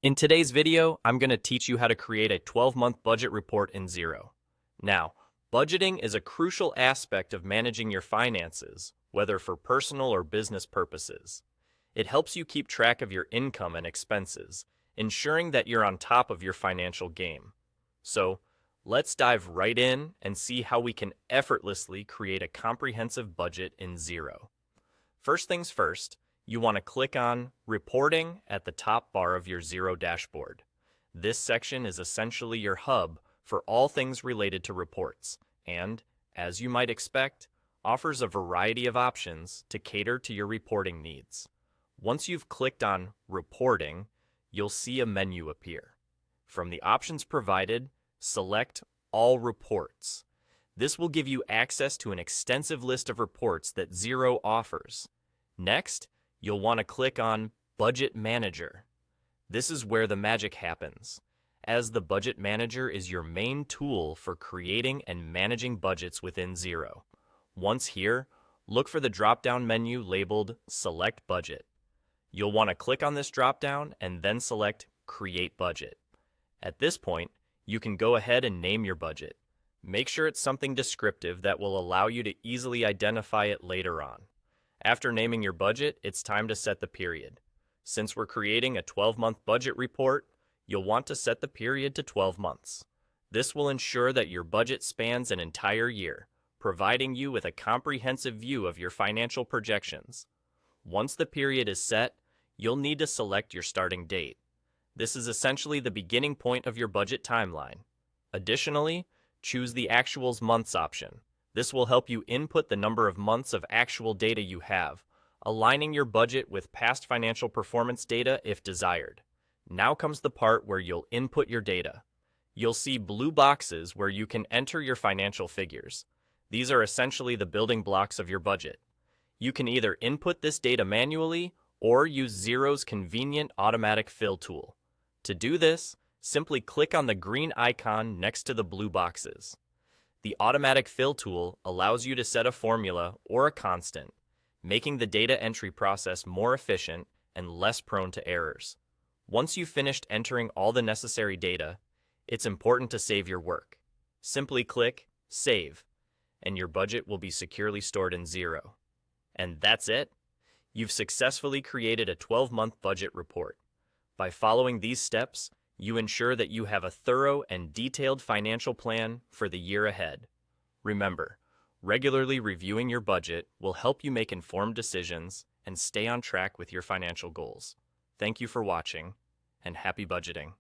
In today's video, I'm going to teach you how to create a 12-month budget report in Xero. Now, budgeting is a crucial aspect of managing your finances, whether for personal or business purposes. It helps you keep track of your income and expenses, ensuring that you're on top of your financial game. So, let's dive right in and see how we can effortlessly create a comprehensive budget in Xero. First things first, you want to click on Reporting at the top bar of your Xero dashboard. This section is essentially your hub for all things related to reports and, as you might expect, offers a variety of options to cater to your reporting needs. Once you've clicked on Reporting, you'll see a menu appear. From the options provided, select All Reports. This will give you access to an extensive list of reports that Xero offers. Next, you'll want to click on Budget Manager. This is where the magic happens, as the Budget Manager is your main tool for creating and managing budgets within Xero. Once here, look for the drop-down menu labeled Select Budget. You'll want to click on this drop-down and then select Create Budget. At this point, you can go ahead and name your budget. Make sure it's something descriptive that will allow you to easily identify it later on. After naming your budget, it's time to set the period. Since we're creating a 12-month budget report, you'll want to set the period to 12 months. This will ensure that your budget spans an entire year, providing you with a comprehensive view of your financial projections. Once the period is set, you'll need to select your starting date. This is essentially the beginning point of your budget timeline. Additionally, choose the Actuals Months option. This will help you input the number of months of actual data you have, aligning your budget with past financial performance data if desired. Now comes the part where you'll input your data. You'll see blue boxes where you can enter your financial figures. These are essentially the building blocks of your budget. You can either input this data manually or use Xero's convenient automatic fill tool. To do this, simply click on the green icon next to the blue boxes. The automatic fill tool allows you to set a formula or a constant, making the data entry process more efficient and less prone to errors. Once you've finished entering all the necessary data, it's important to save your work. Simply click Save, and your budget will be securely stored in Xero. And that's it. You've successfully created a 12-month budget report. By following these steps, you ensure that you have a thorough and detailed financial plan for the year ahead. Remember, regularly reviewing your budget will help you make informed decisions and stay on track with your financial goals. Thank you for watching, and happy budgeting.